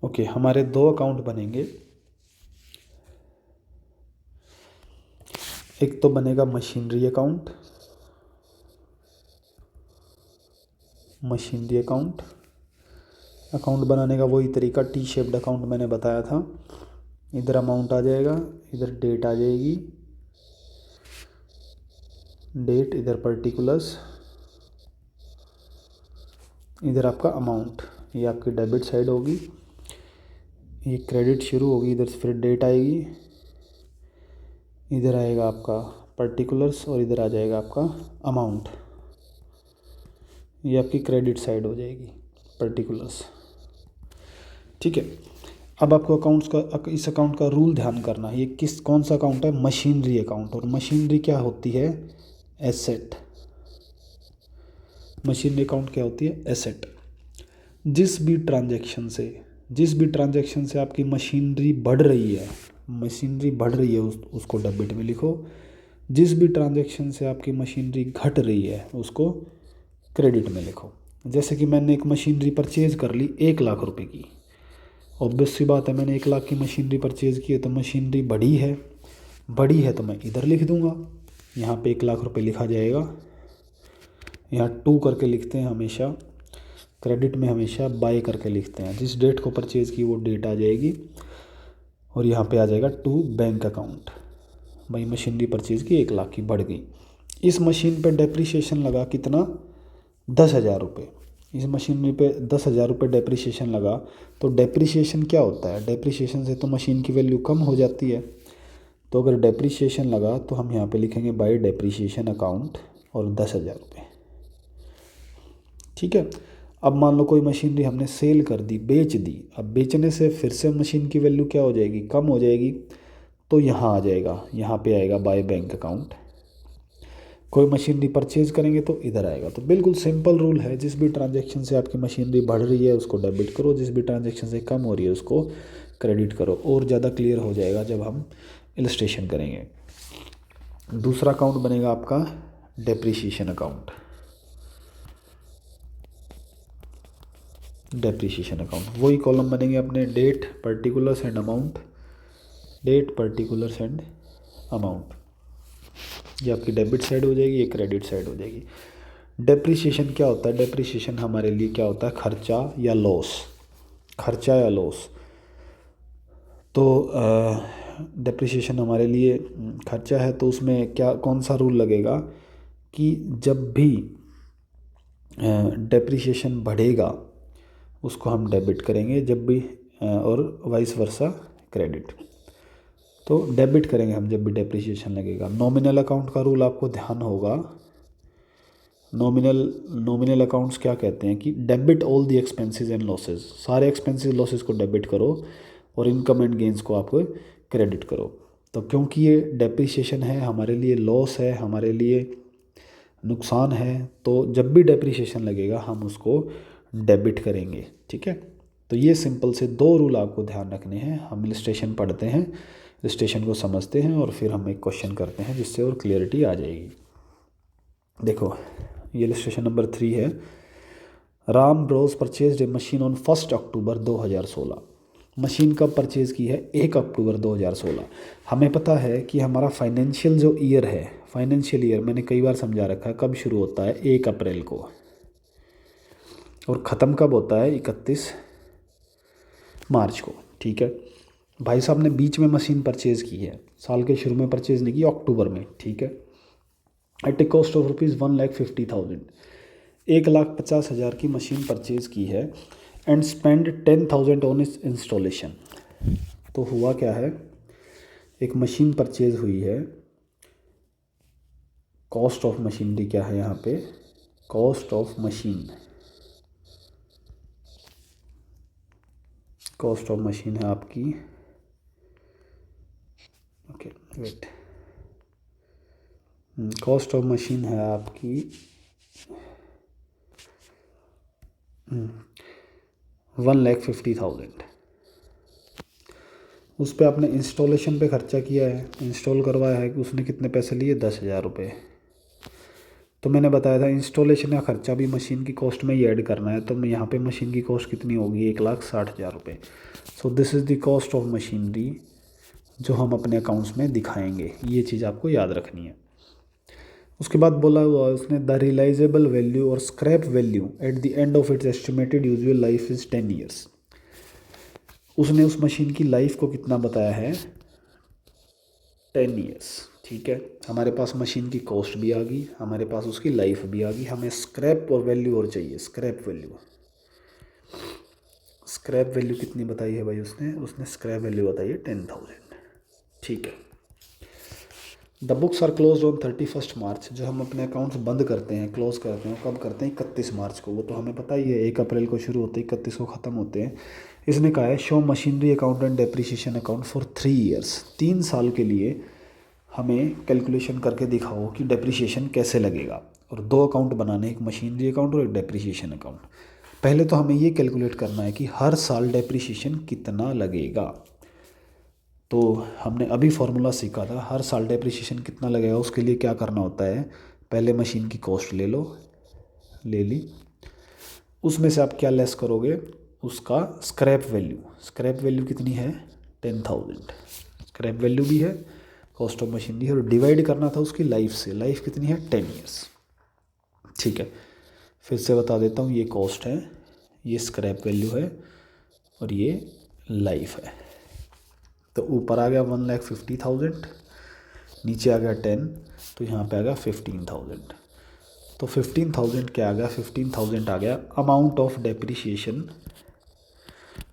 Okay, हमारे दो account बनेंगे। एक तो बनेगा machinery account, machinery account. Account बनाने का वही तरीका, टी शेप्ड अकाउंट मैंने बताया था। इधर अमाउंट आ जाएगा, इधर डेट आ जाएगी, डेट, इधर पर्टिकुलर्स, इधर आपका अमाउंट। ये आपकी डेबिट साइड होगी, ये क्रेडिट शुरू होगी, इधर से फिर डेट आएगी, इधर आएगा आपका पर्टिकुलर्स और इधर आ जाएगा आपका अमाउंट। ये आपकी क्रेडिट साइड हो जाएगी, पर्टिकुलर्स। ठीक है, अब आपको अकाउंट्स का, इस अकाउंट का रूल ध्यान करना है। ये कौन सा अकाउंट है? Machinery account. और मशीनरी क्या होती है? एसेट। मशीनरी अकाउंट क्या होती है? एसेट। जिस भी ट्रांजैक्शन से आपकी मशीनरी बढ़ रही है, उसको डेबिट में लिखो। जिस भी ट्रांजैक्शन से आपकी मशीनरी घट रही है उसको क्रेडिट में लिखो। जैसे कि मैंने एक मशीनरी परचेज़ कर ली 1,00,000 रुपए की। ऑब्वियस सी बात है, मैंने 1,00,000 की मशीनरी परचेज़ की है तो मशीनरी बढ़ी है तो मैं इधर लिख दूंगा। यहाँ पे 1,00,000 रुपये लिखा जाएगा। यहाँ 2 करके लिखते हैं हमेशा, क्रेडिट में हमेशा बाय करके लिखते हैं। जिस डेट को परचेज़ की वो डेट आ जाएगी और यहाँ पे आ जाएगा 2 बैंक अकाउंट। भाई मशीनरी परचेज़ की 1,00,000 की बढ़ गई। इस मशीन पे डेप्रिसिएशन लगा कितना? 10,000 रुपये। इस मशीनरी पे 10,000 रुपये डेप्रिसिएशन लगा। तो डेप्रिसिएशन क्या होता है? डेप्रिसिएशन से तो मशीन की वैल्यू कम हो जाती है। तो अगर डेप्रिसिएशन लगा तो हम यहाँ पे लिखेंगे बाय डेप्रिसिएशन अकाउंट और 10,000 रुपये। ठीक है। अब मान लो कोई मशीनरी हमने सेल कर दी, बेच दी। अब बेचने से फिर से मशीन की वैल्यू क्या हो जाएगी? कम हो जाएगी। तो यहाँ आ जाएगा, यहाँ पे आएगा बाय बैंक अकाउंट। कोई मशीनरी परचेज करेंगे तो इधर आएगा। तो बिल्कुल सिंपल रूल है, जिस भी ट्रांजैक्शन से आपकी मशीनरी बढ़ रही है उसको डेबिट करो, जिस भी ट्रांजैक्शन से कम हो रही है उसको क्रेडिट करो। और ज़्यादा क्लियर हो जाएगा जब हम इलस्ट्रेशन करेंगे। दूसरा अकाउंट बनेगा आपका डेप्रिसिएशन अकाउंट। डेप्रिसिएशन अकाउंट वही कॉलम बनेंगे अपने, date, particulars and amount. Date, particulars and amount. ये आपकी डेबिट साइड हो जाएगी, ये क्रेडिट साइड हो जाएगी। डेप्रिसिएशन क्या होता है? डेप्रिसिएशन हमारे लिए क्या होता है? खर्चा या लॉस। खर्चा या लॉस। तो डेप्रिसिएशन हमारे लिए खर्चा है, तो उसमें क्या, कौन सा रूल लगेगा कि जब भी डेप्रिसिएशन बढ़ेगा उसको हम डेबिट करेंगे, जब भी और वाइस वर्सा क्रेडिट। तो डेबिट करेंगे हम जब भी डेप्रिसिएशन लगेगा। नॉमिनल अकाउंट का रूल आपको ध्यान होगा। नॉमिनल अकाउंट्स क्या कहते हैं कि debit all the expenses and losses. सारे एक्सपेंसेस लॉसेस को डेबिट करो और इनकम एंड गेंस को आप क्रेडिट करो। तो क्योंकि ये डेप्रिसिएशन है, हमारे लिए लॉस है, हमारे लिए नुकसान है, तो जब भी डेप्रिसिएशन लगेगा हम उसको डेबिट करेंगे। ठीक है। तो ये सिंपल से 2 रूल आपको ध्यान रखने हैं। हम इलस्ट्रेशन पढ़ते हैं, इलस्ट्रेशन को समझते हैं और फिर हम एक क्वेश्चन करते हैं जिससे और क्लियरिटी आ जाएगी। देखो, ये इलस्ट्रेशन नंबर 3 है। Ram Bros purchase a machine on 1 October 2016। Machine कब परचेज़ की है? 1 अक्टूबर 2016। हमें पता है कि हमारा फाइनेंशियल जो ईयर है, फाइनेंशियल ईयर मैंने कई बार समझा रखा है, कब शुरू होता है? 1 अप्रैल को, और ख़त्म कब होता है? 31 मार्च को। ठीक है। भाई साहब ने बीच में मशीन परचेज़ की है, साल के शुरू में परचेज़ नहीं की, अक्टूबर में। ठीक है। एट ए कॉस्ट ऑफ ₹1,50,000, 1,50,000 की मशीन परचेज़ की है। एंड स्पेंड 10,000 ऑन इस इंस्टॉलेशन। तो हुआ क्या है, एक मशीन परचेज़ हुई है। कॉस्ट ऑफ मशीनरी क्या है यहाँ पे? Cost of machine, cost of machine है आपकी, okay wait, cost of machine है आपकी 1,50,000। उस पर आपने इंस्टॉलेशन पे खर्चा किया है, इंस्टॉल करवाया है कि उसने कितने पैसे लिए? 10,000 रुपये। तो मैंने बताया था इंस्टॉलेशन का खर्चा भी मशीन की कॉस्ट में ही ऐड करना है, तो मैं यहाँ पे मशीन की कॉस्ट कितनी होगी, 1,60,000 रुपये। So this is the cost of machinery जो हम अपने अकाउंट्स में दिखाएंगे, ये चीज़ आपको याद रखनी है। उसके बाद बोला हुआ है उसने, द रियलाइजेबल वैल्यू और scrap value at the end of its estimated usual life is 10 years. उसने उस मशीन की लाइफ को कितना बताया है, 10 ईयर्स। ठीक है, हमारे पास मशीन की कॉस्ट भी आ गई, हमारे पास उसकी लाइफ भी आ गई, हमें स्क्रैप और वैल्यू और चाहिए। स्क्रैप वैल्यू, स्क्रैप वैल्यू कितनी बताई है भाई उसने, उसने स्क्रैप वैल्यू बताई है 10,000। ठीक है, the books are close on 31 March. जो हम अपने अकाउंट्स बंद करते हैं, क्लोज करते हैं, कब करते हैं, 31 मार्च को। वो तो हमें पता ही है, 1 अप्रैल को शुरू होते हैं, 31 को ख़त्म होते हैं। इसने कहा है show machinery account and depreciation account for 3 years. 3 साल के लिए हमें कैलकुलेशन करके दिखाओ कि डेप्रिसिएशन कैसे लगेगा। और 2 अकाउंट बनाने, एक मशीनरी अकाउंट और एक डेप्रिसिएशन अकाउंट। पहले तो हमें ये कैलकुलेट करना है कि हर साल डेप्रिसिएशन कितना लगेगा। तो हमने अभी फार्मूला सीखा था, हर साल डेप्रिसिएशन कितना लगेगा। उसके लिए क्या करना होता है, पहले मशीन की कॉस्ट ले लो, ले ली, उसमें से आप क्या लेस करोगे, उसका स्क्रैप वैल्यू। स्क्रैप वैल्यू कितनी है, 10,000। स्क्रैप वैल्यू भी है, कॉस्ट ऑफ मशीनरी है, और डिवाइड करना था उसकी लाइफ से। लाइफ कितनी है, 10 ईयर्स। ठीक है, फिर से बता देता हूँ, ये कॉस्ट है, ये स्क्रैप वैल्यू है, और ये लाइफ है। तो ऊपर आ गया 1,50,000, नीचे आ गया 10, तो यहाँ पे आ गया 15,000। तो 15,000 क्या आ गया, 15,000 आ गया अमाउंट ऑफ डेप्रिसिएशन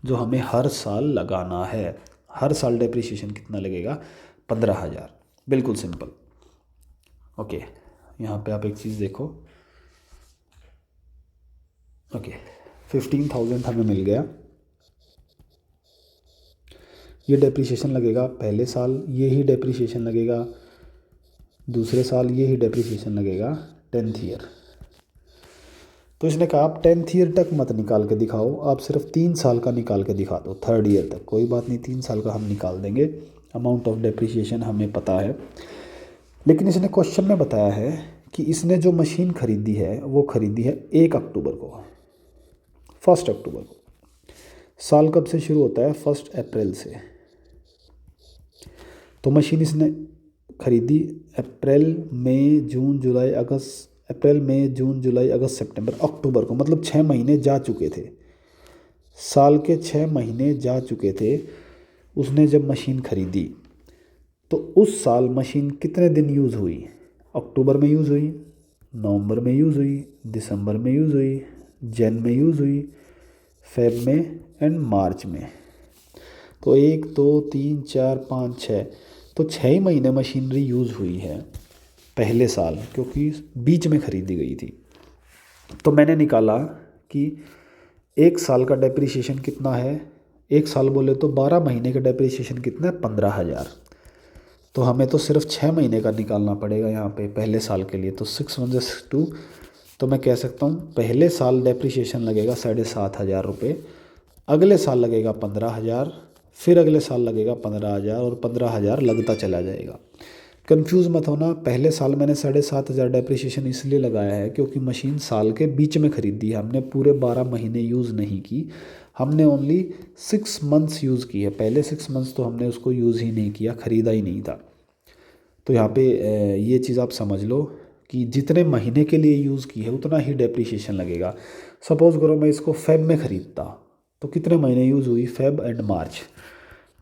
जो हमें हर साल लगाना है। हर साल डेप्रिसिएशन कितना लगेगा, 15,000। बिल्कुल सिंपल। ओके, यहाँ पे आप एक चीज़ देखो। ओके, 15,000 हमें मिल गया। ये डेप्रिसिएशन लगेगा पहले साल, ये ही डेप्रिसिएशन लगेगा दूसरे साल, ये ही डेप्रिसिएशन लगेगा 10th ईयर। तो इसने कहा आप 10th ईयर तक मत निकाल के दिखाओ, आप सिर्फ 3 साल का निकाल के दिखा दो, 3rd ईयर तक। कोई बात नहीं, 3 साल का हम निकाल देंगे, अमाउंट ऑफ डेप्रिसिएशन हमें पता है। लेकिन इसने क्वेश्चन में बताया है कि इसने जो मशीन खरीदी है वो खरीदी है 1 अक्टूबर को, 1 अक्टूबर को। साल कब से शुरू होता है, 1 अप्रैल से। तो मशीन इसने खरीदी अप्रैल मई जून जुलाई अगस्त, अप्रैल मई जून जुलाई अगस्त सितंबर अक्टूबर को, मतलब 6 महीने जा चुके थे। साल के 6 महीने जा चुके थे उसने जब मशीन खरीदी। तो उस साल मशीन कितने दिन यूज़ हुई, अक्टूबर में यूज़ हुई, नवंबर में यूज़ हुई, दिसंबर में यूज़ हुई, जन में यूज़ हुई, फेब में एंड मार्च में। तो 1 2 3 4 5 6, तो 6 ही महीने मशीनरी यूज़ हुई है पहले साल, क्योंकि बीच में ख़रीदी गई थी। तो मैंने निकाला कि 1 साल का डेप्रिसिएशन कितना है, 1 साल बोले तो 12 महीने का डेप्रिसिएशन कितना है, 15,000। तो हमें तो सिर्फ 6 महीने का निकालना पड़ेगा यहाँ पे पहले साल के लिए। तो 6 1 2, तो मैं कह सकता हूँ पहले साल डेप्रिसिएशन लगेगा 7,500 रुपये, अगले साल लगेगा 15,000, फिर अगले साल लगेगा 15,000, और 15,000 लगता चला जाएगा। कंफ्यूज मत होना, पहले साल मैंने 7,500 डेप्रिसिएशन इसलिए लगाया है क्योंकि मशीन साल के बीच में ख़रीदी है, हमने पूरे 12 महीने यूज़ नहीं की, हमने ओनली 6 मंथ्स यूज़ की है। पहले 6 मंथ्स तो हमने उसको यूज़ ही नहीं किया, ख़रीदा ही नहीं था। तो यहाँ पे ये चीज़ आप समझ लो कि जितने महीने के लिए यूज़ की है उतना ही डेप्रिसिएशन लगेगा। सपोज़ करो मैं इसको फेब में ख़रीदता, तो कितने महीने यूज़ हुई, फेब एंड मार्च,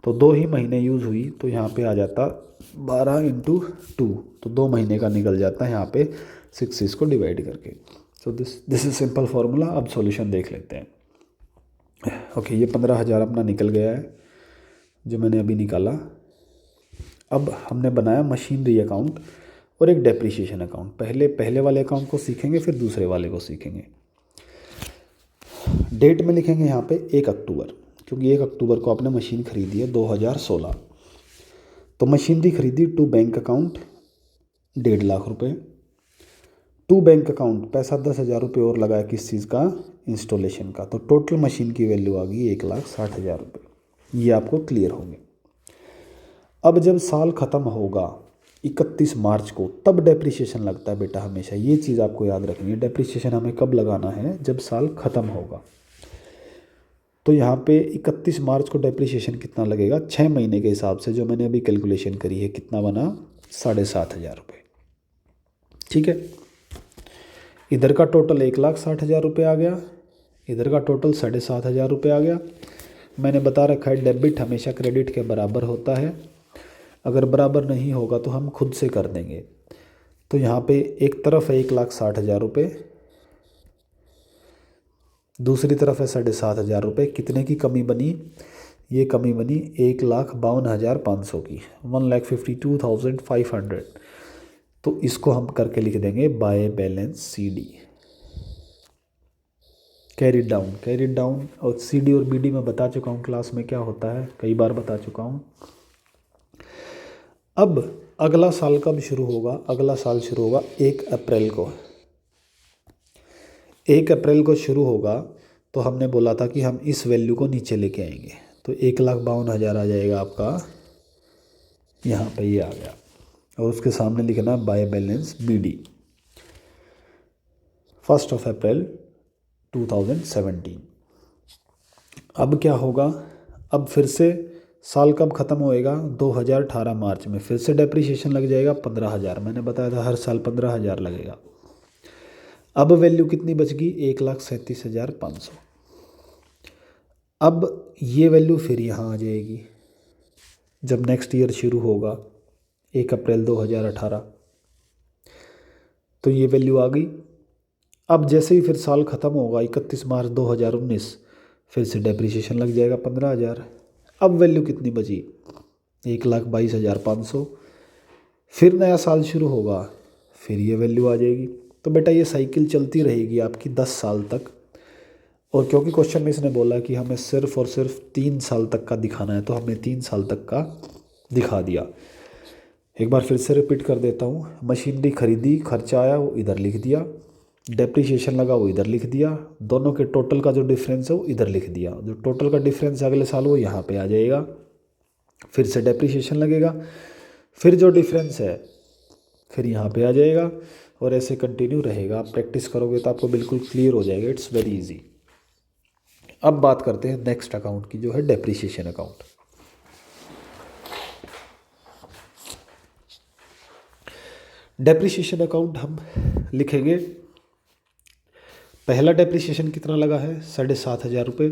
तो 2 ही महीने यूज़ हुई। तो यहाँ पे आ जाता 12 × 2, तो 2 महीने का निकल जाता है यहाँ पे 6 इसको डिवाइड करके। So this is simple formula. अब सॉल्यूशन देख लेते हैं। ओके, ये 15,000 अपना निकल गया है जो मैंने अभी निकाला। अब हमने बनाया मशीनरी अकाउंट और एक डेप्रिसिएशन अकाउंट। पहले वाले अकाउंट को सीखेंगे, फिर दूसरे वाले को सीखेंगे। डेट में लिखेंगे यहाँ पे 1 अक्टूबर, क्योंकि 1 अक्टूबर को आपने मशीन खरीदी है 2016। तो मशीनरी खरीदी टू बैंक अकाउंट 1.5 लाख रुपए, टू बैंक अकाउंट पैसा 10,000 रुपये और लगाया किस चीज़ का, इंस्टॉलेशन का। तो टोटल मशीन की वैल्यू आ गई 1,60,000 रुपये। ये आपको क्लियर होंगे। अब जब साल ख़त्म होगा 31 मार्च को, तब डेप्रिसिएशन लगता है बेटा हमेशा। ये चीज़ आपको याद रखनी है, डेप्रिसिएशन हमें कब लगाना है, जब साल ख़त्म होगा। तो यहाँ पे 31 मार्च को डेप्रिसिएशन कितना लगेगा, 6 महीने के हिसाब से जो मैंने अभी कैलकुलेशन करी है, कितना बना, 7,500 रुपये। ठीक है, इधर का टोटल 1,60,000 रुपये आ गया, इधर का टोटल 7,500 रुपये आ गया। मैंने बता रखा है डेबिट हमेशा क्रेडिट के बराबर होता है, अगर बराबर नहीं होगा तो हम खुद से कर देंगे। तो यहाँ पे एक तरफ है 1,60,000 रुपये, दूसरी तरफ है 7,500 रुपये। कितने की कमी बनी, ये कमी बनी 1,52,500 की, 1,52,500। तो इसको हम करके लिख देंगे by balance CD, carry down, carry down. और CD और BD में बता चुका हूँ क्लास में क्या होता है, कई बार बता चुका हूँ। अब अगला साल कब शुरू होगा, अगला साल शुरू होगा 1 अप्रैल को। 1 अप्रैल को शुरू होगा, तो हमने बोला था कि हम इस वैल्यू को नीचे लेके आएंगे, तो 1,52,000 आ जाएगा आपका, यहाँ पे ये आ गया। और उसके सामने लिखना बाय बैलेंस BD 1 अप्रैल 2017। अब क्या होगा, अब फिर से साल कब ख़त्म होएगा, 2018 मार्च में फिर से डेप्रिसिएशन लग जाएगा 15,000। मैंने बताया था हर साल 15,000 लगेगा। अब वैल्यू कितनी बच गई, 1,37,500। अब ये वैल्यू फिर यहाँ आ जाएगी जब नेक्स्ट ईयर शुरू होगा 1 अप्रैल 2018, तो ये वैल्यू आ गई। अब जैसे ही फिर साल ख़त्म होगा 31 मार्च 2019, फिर से डेप्रिसिएशन लग जाएगा 15,000। अब वैल्यू कितनी बची, 1,22,500। फिर नया साल शुरू होगा, फिर ये वैल्यू आ जाएगी। तो बेटा ये साइकिल चलती रहेगी आपकी 10 साल तक। और क्योंकि क्वेश्चन में इसने बोला कि हमें सिर्फ और सिर्फ 3 साल तक का दिखाना है, तो हमने 3 साल तक का दिखा दिया। एक बार फिर से रिपीट कर देता हूँ, मशीनरी खरीदी, खर्चा आया वो इधर लिख दिया, डेप्रिसिएशन लगा वो इधर लिख दिया, दोनों के टोटल का जो डिफरेंस है वो इधर लिख दिया। जो टोटल का डिफरेंस है अगले साल वो यहाँ पे आ जाएगा, फिर से डेप्रिसिएशन लगेगा, फिर जो डिफरेंस है फिर यहाँ पे आ जाएगा, और ऐसे कंटिन्यू रहेगा। आप प्रैक्टिस करोगे तो आपको बिल्कुल क्लियर हो जाएगा, इट्स वेरी इजी। अब बात करते हैं नेक्स्ट अकाउंट की, जो है डेप्रिसिएशन अकाउंट। डेप्रिसिएशन अकाउंट हम लिखेंगे, पहला डेप्रिसिएशन कितना लगा है, 7,500 रुपये,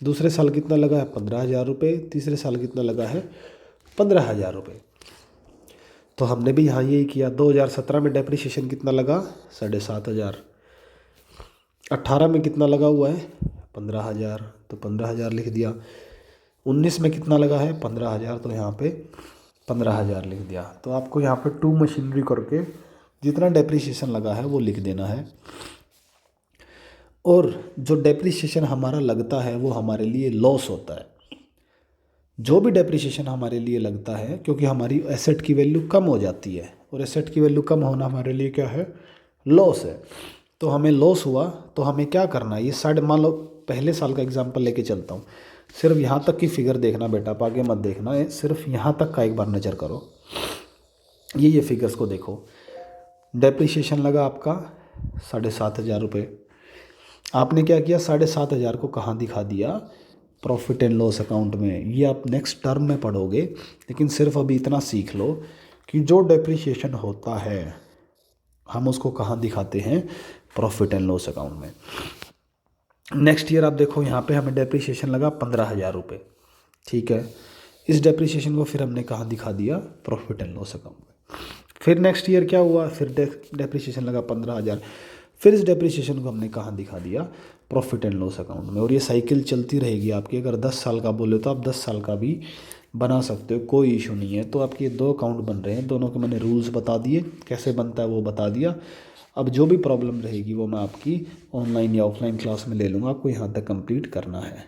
दूसरे साल कितना लगा है, 15,000 रुपये, तीसरे साल कितना लगा है, 15,000 रुपये। तो हमने भी यहाँ यही किया। 2017 में डेप्रिसिएशन कितना लगा, 7,500। 18 में कितना लगा हुआ है, 15,000, तो 15,000 लिख दिया। 19 में कितना लगा है, 15,000, तो यहाँ पे 15,000 लिख दिया। तो आपको यहाँ पे 2 मशीनरी करके जितना डेप्रिसिएशन लगा है वो लिख देना है। और जो डेप्रिसिएशन हमारा लगता है वो हमारे लिए लॉस होता है। जो भी डेप्रिसिएशन हमारे लिए लगता है, क्योंकि हमारी एसेट की वैल्यू कम हो जाती है, और एसेट की वैल्यू कम होना हमारे लिए क्या है, लॉस है। तो हमें लॉस हुआ तो हमें क्या करना है, ये मान लो पहले साल का एग्जांपल लेके चलता हूँ। सिर्फ यहाँ तक की फिगर देखना बेटा, आप आगे मत देखना है, सिर्फ यहाँ तक का एक बार नज़र करो। ये फिगर्स को देखो, डेप्रिसिएशन लगा आपका 7,500 रुपये। आपने क्या किया, 7,500 को कहाँ दिखा दिया, प्रॉफिट एंड लॉस अकाउंट में। ये आप नेक्स्ट टर्म में पढ़ोगे, लेकिन सिर्फ अभी इतना सीख लो कि जो डेप्रिसिएशन होता है हम उसको कहाँ दिखाते हैं, प्रॉफिट एंड लॉस अकाउंट में। नेक्स्ट ईयर आप देखो, यहाँ पे हमें डेप्रिसिएशन लगा 15,000 रुपये, ठीक है। इस डेप्रिसिएशन को फिर हमने कहाँ दिखा दिया, प्रॉफिट एंड लॉस अकाउंट में। फिर नेक्स्ट ईयर क्या हुआ, फिर डेप्रिसिएशन लगा 15,000, फिर इस डेप्रिसिएशन को हमने कहाँ दिखा दिया, प्रॉफिट एंड लॉस अकाउंट में। और ये साइकिल चलती रहेगी आपकी। अगर 10 साल का बोले तो आप 10 साल का भी बना सकते हो, कोई इशू नहीं है। तो आपके 2 अकाउंट बन रहे हैं, दोनों के मैंने रूल्स बता दिए, कैसे बनता है वो बता दिया। अब जो भी प्रॉब्लम रहेगी वो मैं आपकी ऑनलाइन या ऑफलाइन क्लास में ले लूँगा, आपको यहाँ तक कंप्लीट करना है।